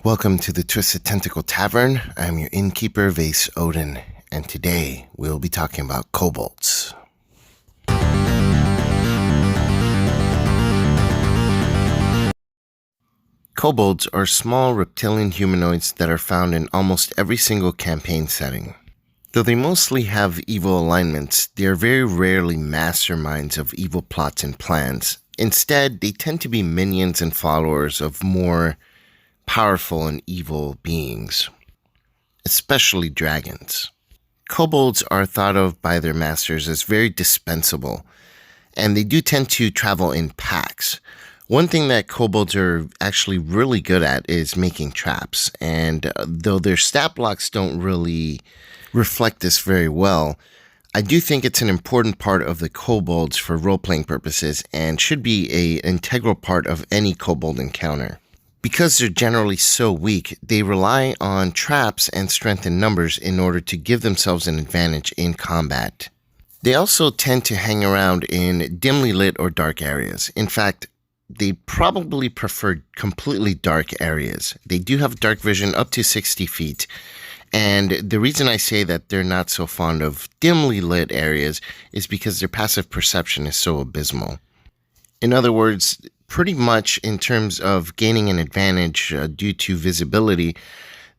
Welcome to the Twisted Tentacle Tavern. I'm your innkeeper, Vase Odin, and today we'll be talking about kobolds. Kobolds are small reptilian humanoids that are found in almost every single campaign setting. Though they mostly have evil alignments, they are very rarely masterminds of evil plots and plans. Instead, they tend to be minions and followers of more powerful and evil beings, especially dragons. Kobolds are thought of by their masters as very dispensable, and they do tend to travel in packs. One thing that kobolds are actually really good at is making traps, and though their stat blocks don't really reflect this very well, I do think it's an important part of the kobolds for role-playing purposes and should be an integral part of any kobold encounter. Because they're generally so weak, they rely on traps and strength in numbers in order to give themselves an advantage in combat. They also tend to hang around in dimly lit or dark areas. In fact, they probably prefer completely dark areas. They do have dark vision up to 60 feet. And the reason I say that they're not so fond of dimly lit areas is because their passive perception is so abysmal. In other words, pretty much in terms of gaining an advantage due to visibility,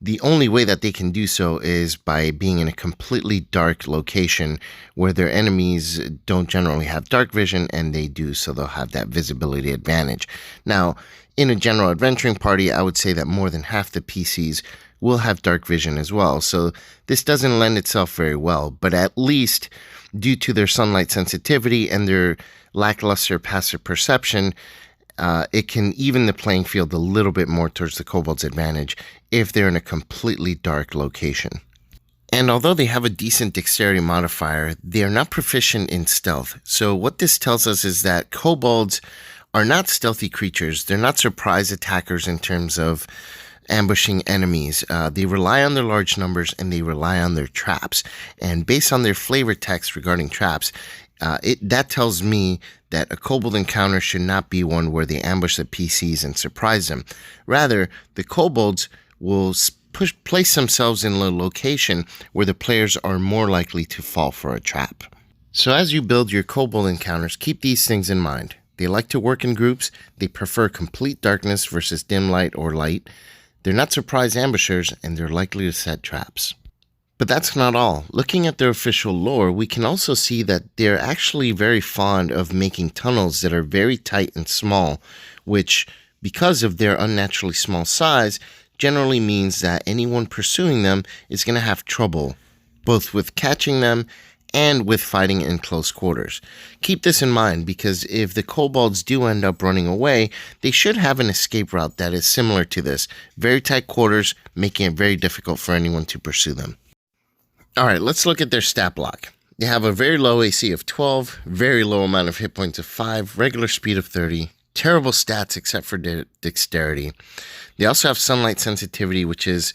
the only way that they can do so is by being in a completely dark location where their enemies don't generally have dark vision, and they do, so they'll have that visibility advantage. Now, in a general adventuring party, I would say that more than half the PCs will have dark vision as well, so this doesn't lend itself very well, but at least due to their sunlight sensitivity and their lackluster passive perception, it can even the playing field a little bit more towards the kobold's advantage if they're in a completely dark location. And although they have a decent dexterity modifier, they are not proficient in stealth. So what this tells us is that kobolds are not stealthy creatures. They're not surprise attackers in terms of ambushing enemies. They rely on their large numbers and they rely on their traps. And based on their flavor text regarding traps, that tells me that a kobold encounter should not be one where they ambush the PCs and surprise them. Rather, the kobolds will place themselves in a location where the players are more likely to fall for a trap. So as you build your kobold encounters, keep these things in mind. They like to work in groups. They prefer complete darkness versus dim light or light. They're not surprise ambushers, and they're likely to set traps. But that's not all. Looking at their official lore, we can also see that they're actually very fond of making tunnels that are very tight and small, which, because of their unnaturally small size, generally means that anyone pursuing them is going to have trouble, both with catching them and with fighting in close quarters. Keep this in mind, because if the kobolds do end up running away, they should have an escape route that is similar to this. Very tight quarters, making it very difficult for anyone to pursue them. Alright, let's look at their stat block. They have a very low AC of 12, very low amount of hit points of 5, regular speed of 30, terrible stats except for dexterity. They also have sunlight sensitivity, which is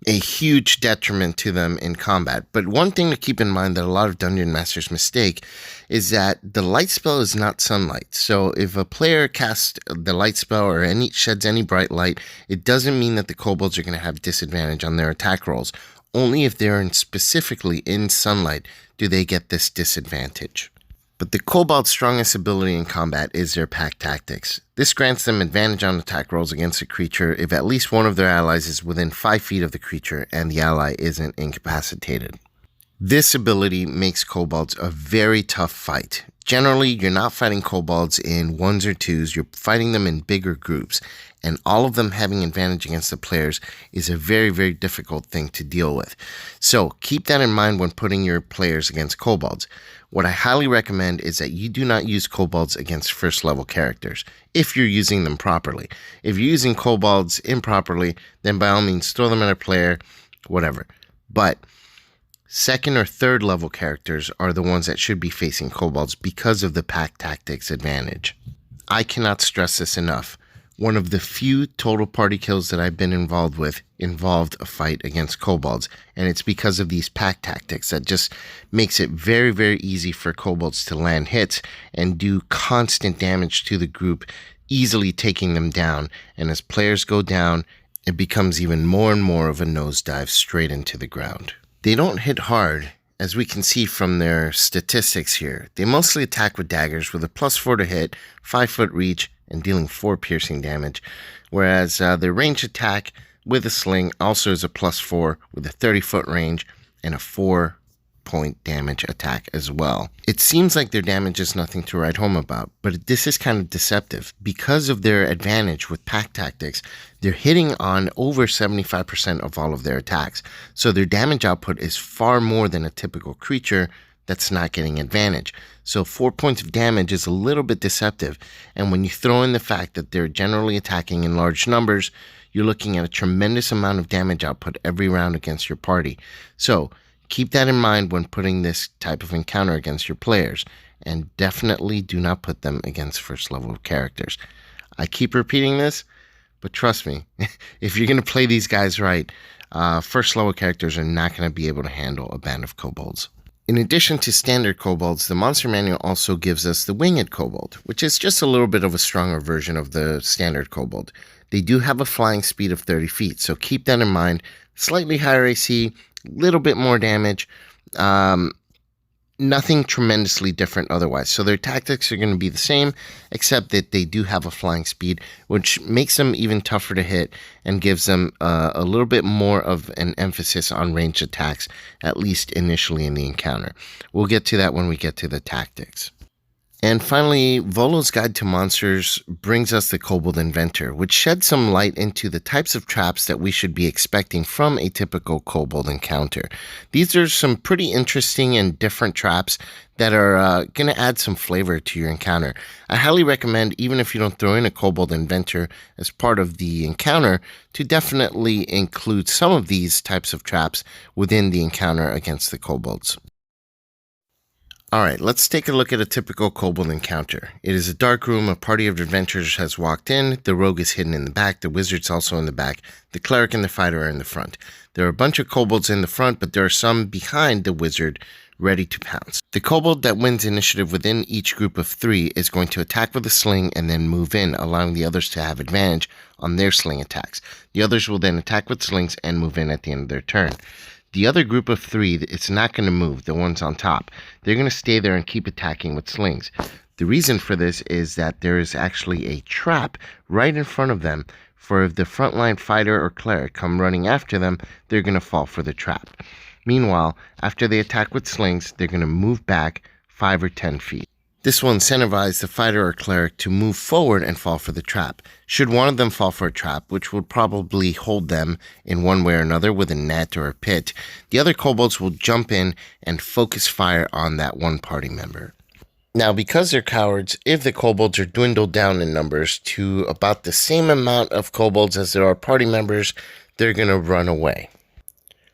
a huge detriment to them in combat. But one thing to keep in mind that a lot of Dungeon Masters mistake is that the light spell is not sunlight. So if a player casts the light spell or sheds any bright light, it doesn't mean that the kobolds are going to have disadvantage on their attack rolls. Only if they're specifically in sunlight do they get this disadvantage. But the kobold's strongest ability in combat is their pack tactics. This grants them advantage on attack rolls against a creature if at least one of their allies is within 5 feet of the creature and the ally isn't incapacitated. This ability makes kobolds a very tough fight. Generally, you're not fighting kobolds in ones or twos, you're fighting them in bigger groups, and all of them having advantage against the players is a very, very difficult thing to deal with. So keep that in mind when putting your players against kobolds. What I highly recommend is that you do not use kobolds against first level characters, if you're using them properly. If you're using kobolds improperly, then by all means throw them at a player, whatever. But second or third level characters are the ones that should be facing kobolds because of the pack tactics advantage. I cannot stress this enough. One of the few total party kills that I've been involved with involved a fight against kobolds, and it's because of these pack tactics that just makes it very, very easy for kobolds to land hits and do constant damage to the group, easily taking them down. And as players go down, it becomes even more and more of a nosedive straight into the ground. They don't hit hard, as we can see from their statistics here. They mostly attack with daggers with a +4 to hit, 5-foot reach, and dealing 4 piercing damage, whereas their ranged attack with a sling also is a +4 with a 30-foot range and a 4-point damage attack as well. It seems like their damage is nothing to write home about, but this is kind of deceptive. Because of their advantage with pack tactics, they're hitting on over 75% of all of their attacks, so their damage output is far more than a typical creature that's not getting advantage. So 4 points of damage is a little bit deceptive, and when you throw in the fact that they're generally attacking in large numbers, you're looking at a tremendous amount of damage output every round against your party. So keep that in mind when putting this type of encounter against your players, and definitely do not put them against first level characters. I keep repeating this, but trust me, if you're going to play these guys right, first level characters are not going to be able to handle a band of kobolds. In addition to standard kobolds, the monster manual also gives us the winged kobold, which is just a little bit of a stronger version of the standard kobold. They do have a flying speed of 30 feet, so keep that in mind. Slightly higher AC, little bit more damage, nothing tremendously different otherwise. So their tactics are going to be the same, except that they do have a flying speed, which makes them even tougher to hit and gives them a little bit more of an emphasis on ranged attacks, at least initially in the encounter. We'll get to that when we get to the tactics. And finally, Volo's Guide to Monsters brings us the Kobold Inventor, which sheds some light into the types of traps that we should be expecting from a typical kobold encounter. These are some pretty interesting and different traps that are going to add some flavor to your encounter. I highly recommend, even if you don't throw in a Kobold Inventor as part of the encounter, to definitely include some of these types of traps within the encounter against the kobolds. Alright, let's take a look at a typical kobold encounter. It is a dark room, a party of adventurers has walked in, the rogue is hidden in the back, the wizard's also in the back, the cleric and the fighter are in the front. There are a bunch of kobolds in the front, but there are some behind the wizard ready to pounce. The kobold that wins initiative within each group of 3 is going to attack with a sling and then move in, allowing the others to have advantage on their sling attacks. The others will then attack with slings and move in at the end of their turn. The other group of 3, it's not going to move, the ones on top. They're going to stay there and keep attacking with slings. The reason for this is that there is actually a trap right in front of them, for if the frontline fighter or cleric come running after them, they're going to fall for the trap. Meanwhile, after they attack with slings, they're going to move back 5 or 10 feet. This will incentivize the fighter or cleric to move forward and fall for the trap. Should one of them fall for a trap, which would probably hold them in one way or another with a net or a pit, the other kobolds will jump in and focus fire on that one party member. Now, because they're cowards, if the kobolds are dwindled down in numbers to about the same amount of kobolds as there are party members, they're going to run away.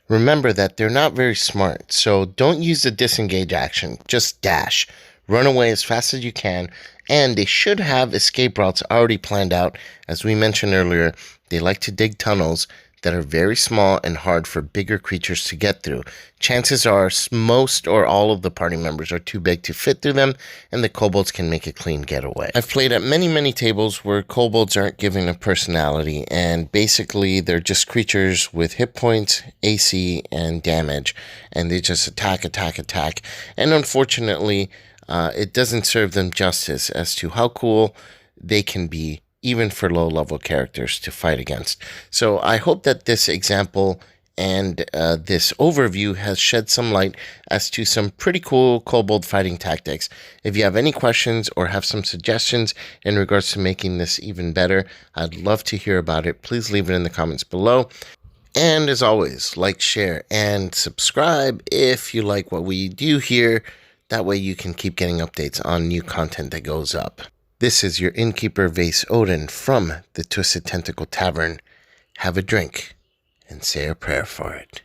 Remember that they're not very smart, so don't use the disengage action, just dash. Run away as fast as you can, and they should have escape routes already planned out. As we mentioned earlier, they like to dig tunnels that are very small and hard for bigger creatures to get through. Chances are most or all of the party members are too big to fit through them, and the kobolds can make a clean getaway. I've played at many tables where kobolds aren't given a personality, and basically they're just creatures with hit points, AC, and damage, and they just attack, and unfortunately, it doesn't serve them justice as to how cool they can be, even for low-level characters to fight against. So I hope that this example and this overview has shed some light as to some pretty cool kobold fighting tactics. If you have any questions or have some suggestions in regards to making this even better, I'd love to hear about it. Please leave it in the comments below. And as always, like, share, and subscribe if you like what we do here. That way you can keep getting updates on new content that goes up. This is your innkeeper Vase Odin from the Twisted Tentacle Tavern. Have a drink and say a prayer for it.